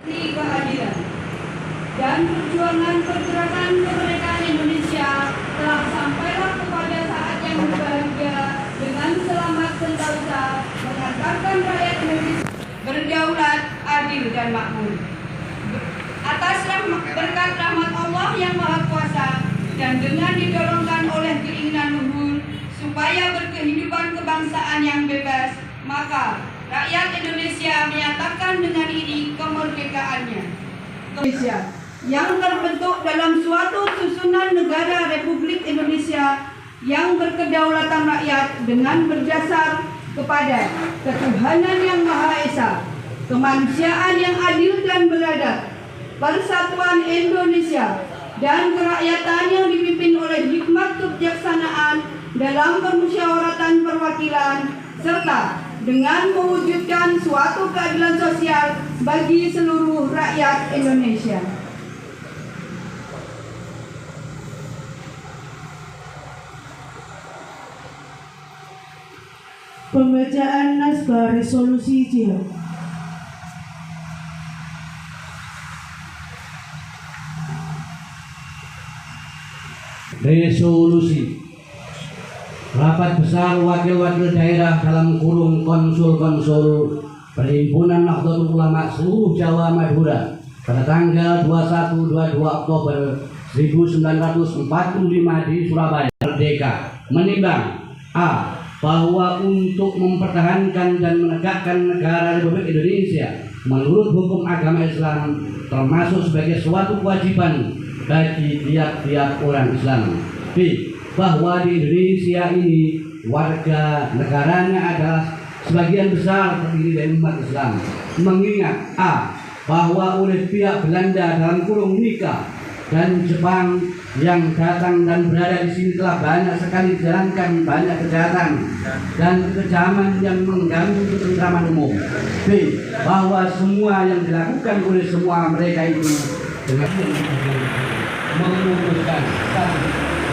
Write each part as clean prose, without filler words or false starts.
keadilan dan perjuangan pergerakan kemerdekaan Indonesia telah sampailah kepada saat yang berbahagia dengan selamat sentosa mengantarkan rakyat Indonesia berdaulat, adil dan makmur. Atas berkat rahmat Allah yang Maha Kuasa dan dengan didorongkan oleh keinginan luhur supaya berkehidupan kebangsaan yang bebas, maka rakyat Indonesia menyatakan dengan ini kemerdekaannya. Indonesia yang terbentuk dalam suatu susunan negara Republik Indonesia yang berkedaulatan rakyat dengan berdasar kepada ketuhanan yang Maha Esa, kemanusiaan yang adil dan beradab, persatuan Indonesia, dan kerakyatan yang dipimpin oleh hikmat kebijaksanaan dalam permusyawaratan perwakilan, serta dengan mewujudkan suatu keadilan sosial bagi seluruh rakyat Indonesia. Pembacaan naskah resolusi jihad. Resolusi Rapat Besar Wakil-Wakil Daerah dalam kurung Konsul-Konsul Perhimpunan Nahdlatul Ulama seluruh Jawa Madura pada tanggal 21-22 Oktober 1945 di Surabaya Merdeka menimbang A. Bahwa untuk mempertahankan dan menegakkan negara Republik Indonesia menurut hukum agama Islam termasuk sebagai suatu kewajiban bagi tiap-tiap orang Islam. B. Bahwa di Indonesia ini warga negaranya adalah sebagian besar terdiri dari umat Islam. Mengingat A. Bahwa oleh pihak Belanda dalam kurung nikah dan Jepang yang datang dan berada di sini telah banyak sekali dijalankan banyak kejahatan dan kekejaman yang mengganggu ketentraman umum. B. Bahwa semua yang dilakukan oleh semua mereka itu dengan memutuskan satu,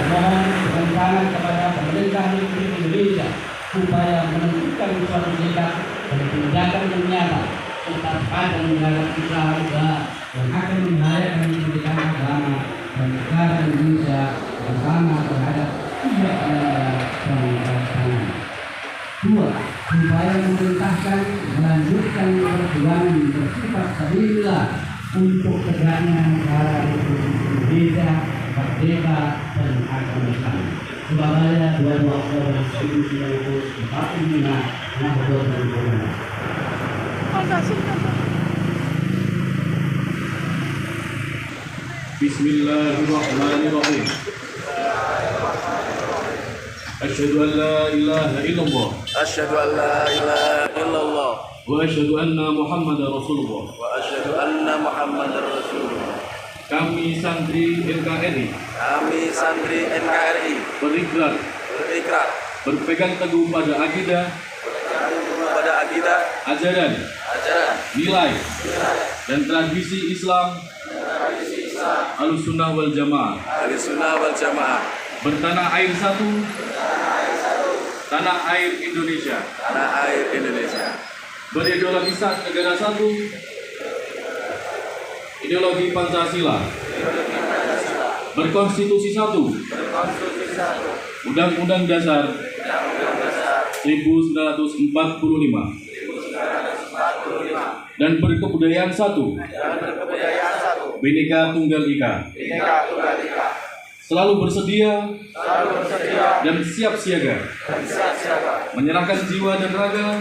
memohon rencana kepada pemerintah Republik Indonesia supaya menentukan suatu sikap dan tindakan yang nyata tetap pada menghadap usaha yang akan membahayakan kemerdekaan agama dan negara Indonesia bersama terhadap pihak Belanda dan pasangan. Dua, supaya memerintahkan melanjutkan perjuangan bersifat sabilillah untuk tegaknya negara Republik Indonesia merdeka dan agama Islam. Surabaya 22 Oktober 1945 Nahdlatul Ulama. Bismillahirrahmanirrahim. Asyhadu an la ilaha illallah. Asyhadu an la ilaha illallah. Wa asyhadu anna Muhammadar Rasulullah. Wa asyhadu anna Muhammadar Rasulullah. Kami santri NKRI. Kami santri NKRI Berikrar. Berpegang teguh pada akidah. Ajaran. Nilai. Dan tradisi Islam. Ahlussunnah wal Jamaah. Bertanah air satu. Tanah air Indonesia. Berideologi negara satu. Ideologi Pancasila. Berkonstitusi satu. Undang-Undang Dasar 1945. Dan berkebudayaan satu. Bhinneka Tunggal Ika. Selalu bersedia dan siap siaga menyerahkan jiwa dan raga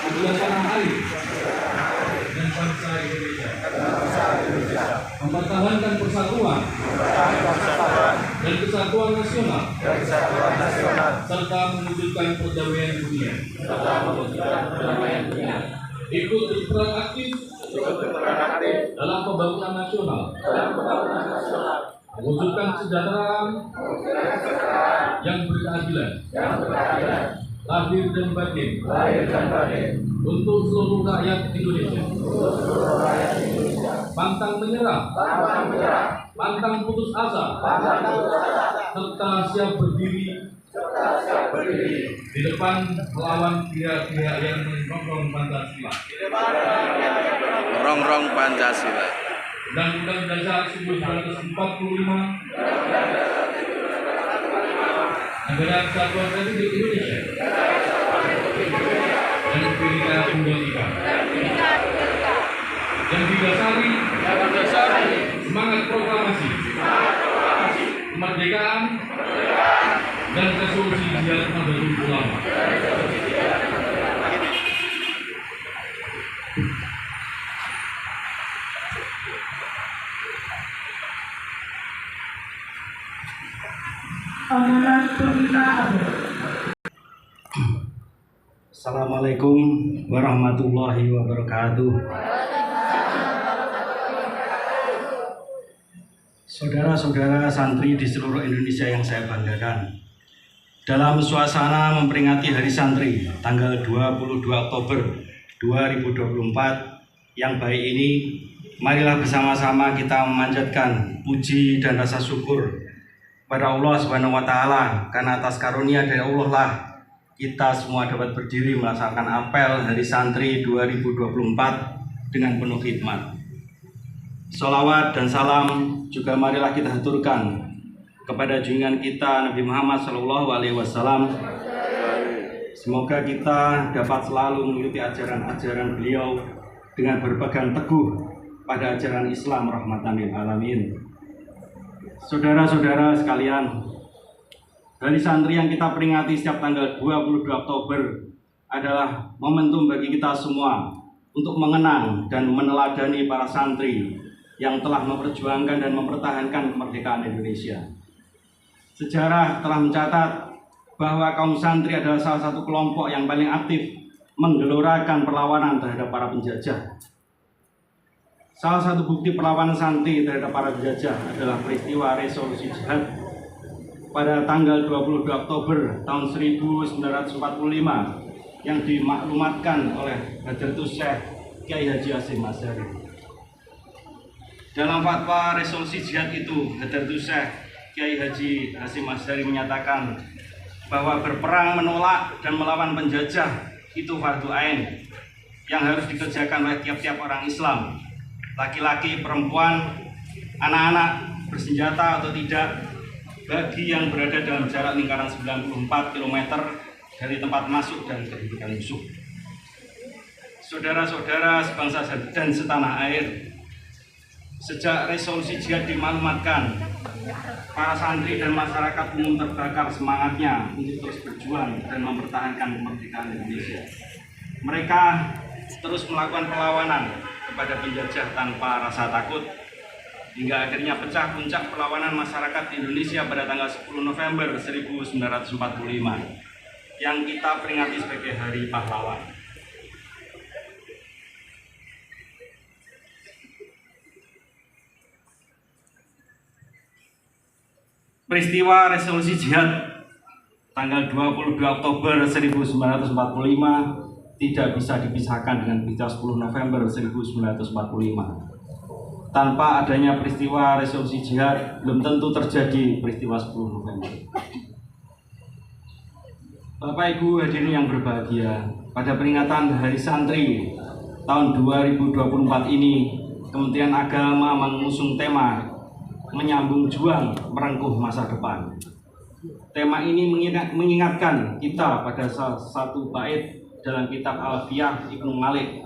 untuk tanah air dan bangsa Indonesia, mempertahankan persatuan dan kesatuan nasional serta mewujudkan perdamaian dunia. Ikut berperan aktif dalam pembangunan nasional, mewujudkan kesejahteraan yang berkeadilan, lahir dan batin, untuk seluruh rakyat Indonesia. Pantang menyerah, pantang putus asa, serta siap berdiri di depan melawan pihak-pihak yang menggongkong Pancasila. merongrong Pancasila dan Undang-Undang Dasar 1945, Negara Kesatuan Republik Indonesia, dan Bhinneka Tunggal Ika, yang didasari semangat proklamasi kemerdekaan dan resolusi Jihad Nahdlatul Ulama. Amanat Pembina ABRI. Assalamualaikum warahmatullahi wabarakatuh. Saudara-saudara santri di seluruh Indonesia yang saya banggakan, dalam suasana memperingati Hari Santri tanggal 22 Oktober 2024 yang baik ini, marilah bersama-sama kita memanjatkan puji dan rasa syukur pada Allah Subhanahu wa Ta'ala, karena atas karunia dari Allah lah kita semua dapat berdiri melaksanakan apel Hari Santri 2024 dengan penuh khidmat. Sholawat dan salam juga marilah kita haturkan kepada junjungan kita Nabi Muhammad SAW. Semoga kita dapat selalu mengikuti ajaran-ajaran beliau dengan berpegang teguh pada ajaran Islam rahmatan lil alamin. Saudara-saudara sekalian, Hari Santri yang kita peringati setiap tanggal 22 Oktober adalah momentum bagi kita semua untuk mengenang dan meneladani para santri yang telah memperjuangkan dan mempertahankan kemerdekaan Indonesia. Sejarah telah mencatat bahwa kaum santri adalah salah satu kelompok yang paling aktif menggelorakan perlawanan terhadap para penjajah. Salah satu bukti perlawanan santri terhadap para penjajah adalah peristiwa resolusi jihad pada tanggal 22 Oktober tahun 1945 yang dimaklumatkan oleh Hadratus Syekh Kiai Haji Hasyim Asy'ari. Dalam fatwa resolusi jihad itu, Hadratus Syekh Kiai Haji Hasyim Asy'ari menyatakan bahwa berperang menolak dan melawan penjajah itu fardu ain yang harus dikerjakan oleh tiap-tiap orang Islam, laki-laki, perempuan, anak-anak, bersenjata atau tidak, bagi yang berada dalam jarak lingkaran 94 km dari tempat masuk dan kedudukan musuh. Saudara-saudara sebangsa dan setanah air, sejak resolusi jihad dimaklumatkan, para santri dan masyarakat umum terbakar semangatnya untuk terus berjuang dan mempertahankan kemerdekaan Indonesia. Mereka terus melakukan perlawanan kepada penjajah tanpa rasa takut, hingga akhirnya pecah puncak perlawanan masyarakat Indonesia pada tanggal 10 November 1945 yang kita peringati sebagai Hari Pahlawan. Peristiwa resolusi jihad tanggal 22 Oktober 1945 tidak bisa dipisahkan dengan peristiwa 10 November 1945. Tanpa adanya peristiwa resolusi jihad, belum tentu terjadi peristiwa 10 November. Bapak Ibu hadirin yang berbahagia, pada peringatan Hari Santri tahun 2024 ini, Kementerian Agama mengusung tema menyambung juang merengkuh masa depan. Tema ini mengingatkan kita pada salah satu bait dalam kitab Alfiyah Ibnu Malik.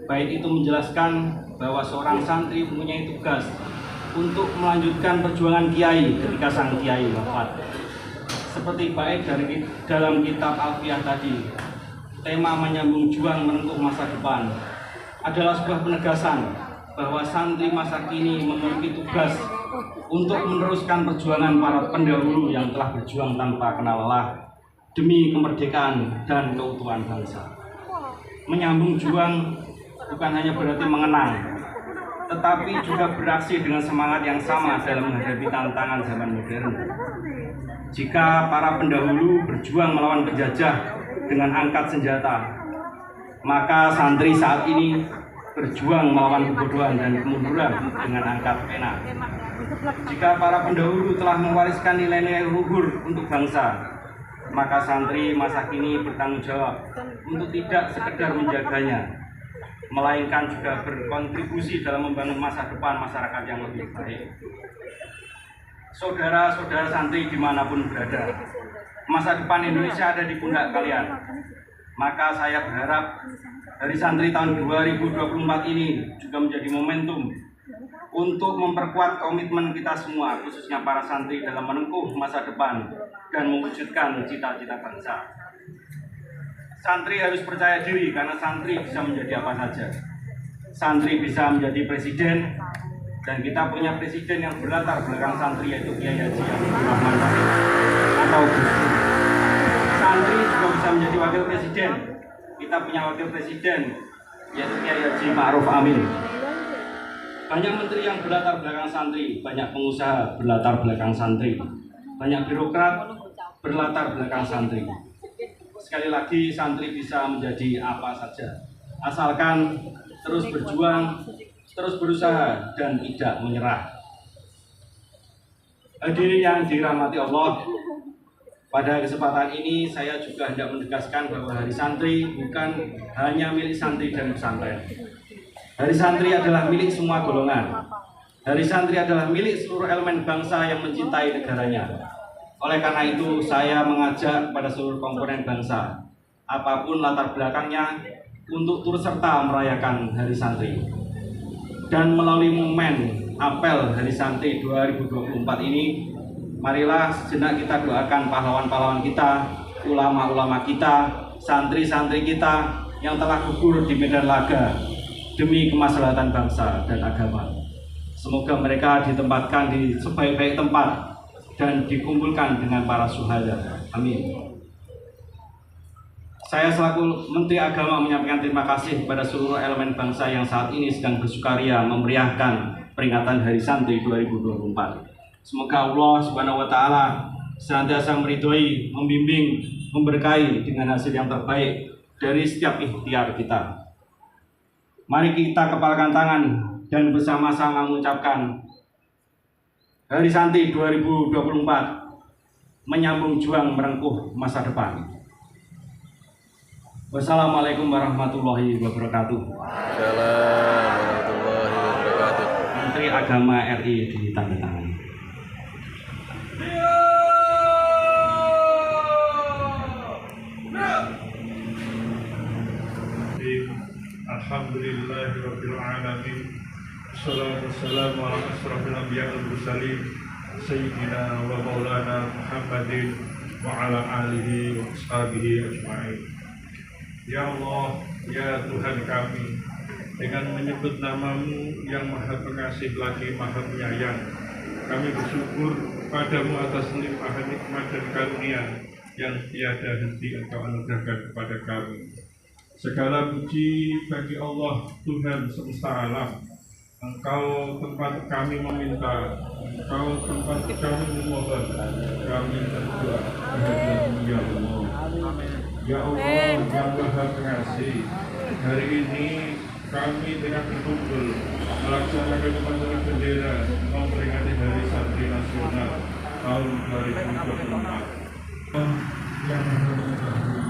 Bait itu menjelaskan bahwa seorang santri mempunyai tugas untuk melanjutkan perjuangan kiai ketika sang kiai wafat. Seperti bait dari dalam kitab Alfiyah tadi, tema menyambung juang merengkuh masa depan adalah sebuah penegasan bahwa santri masa kini memiliki tugas untuk meneruskan perjuangan para pendahulu yang telah berjuang tanpa kenal lelah demi kemerdekaan dan keutuhan bangsa. Menyambung juang bukan hanya berarti mengenang, tetapi juga beraksi dengan semangat yang sama dalam menghadapi tantangan zaman modern. Jika para pendahulu berjuang melawan penjajah dengan angkat senjata, maka santri saat ini berjuang melawan kebodohan dan kemunduran dengan angkat pena. Jika para pendahulu telah mewariskan nilai-nilai luhur untuk bangsa, maka santri masa kini bertanggung jawab untuk tidak sekedar menjaganya, melainkan juga berkontribusi dalam membangun masa depan masyarakat yang lebih baik. Saudara-saudara santri dimanapun berada, masa depan Indonesia ada di pundak kalian. Maka saya berharap Hari Santri tahun 2024 ini juga menjadi momentum untuk memperkuat komitmen kita semua, khususnya para santri dalam menempuh masa depan dan mewujudkan cita-cita bangsa. Santri harus percaya diri karena santri bisa menjadi apa saja. Santri bisa menjadi presiden, dan kita punya presiden yang berlatar belakang santri, yaitu Kiai Haji Abdul Rahman atau Gus Dur. Santri juga bisa menjadi wakil presiden. Kita punya wakil presiden, yaitu Kiai Haji Ma'ruf Amin. Banyak menteri yang berlatar belakang santri, banyak pengusaha berlatar belakang santri, banyak birokrat berlatar belakang santri. Sekali lagi, santri bisa menjadi apa saja, asalkan terus berjuang, terus berusaha, dan tidak menyerah. Hadirin yang dirahmati Allah, pada kesempatan ini saya juga hendak menegaskan bahwa Hari Santri bukan hanya milik santri dan pesantren. Hari Santri adalah milik semua golongan. Hari Santri adalah milik seluruh elemen bangsa yang mencintai negaranya. Oleh karena itu, saya mengajak pada seluruh komponen bangsa, apapun latar belakangnya, untuk turut serta merayakan Hari Santri. Dan melalui momen apel Hari Santri 2024 ini, marilah sejenak kita doakan pahlawan-pahlawan kita, ulama-ulama kita, santri-santri kita yang telah gugur di medan laga demi kemaslahatan bangsa dan agama. Semoga mereka ditempatkan di sebaik-baik tempat dan dikumpulkan dengan para syuhada. Amin. Saya selaku Menteri Agama menyampaikan terima kasih kepada seluruh elemen bangsa yang saat ini sedang bersukaria memeriahkan peringatan Hari Santri 2024. Semoga Allah Subhanahu wa Ta'ala senantiasa meridhoi, membimbing, memberkahi dengan hasil yang terbaik dari setiap ikhtiar kita. Mari kita kepalkan tangan dan bersama-sama mengucapkan Hari Santri 2024 menyambung juang merengkuh masa depan. Wassalamualaikum warahmatullahi wabarakatuh. Assalamualaikum warahmatullahi wabarakatuh. Menteri Agama RI ditandatangani. Alhamdulillahirabbil alamin. Wassalatu wassalamu ala asrofil anbiya wal mursalin sayyidina wa maulana Muhammadin wa ala alihi wa ashabihi ajma'in. Ya Allah, ya Tuhan kami, dengan menyebut nama-Mu yang Maha Pengasih lagi Maha Penyayang, kami bersyukur padamu atas limpah nikmat dan karunia yang tiada henti Engkau anugerahkan kepada kami. Segala puji bagi Allah Tuhan semesta alam. Engkau tempat kami meminta, Engkau tempat kami memohon, kami berdoa kehadirat-Mu ya Allah. Ya Allah yang Maha Pengasih, hari ini kami dengan berkumpul melaksanakan upacara bendera memperingati Hari Santri Nasional tahun 2024. Yang Maha Mengetahui,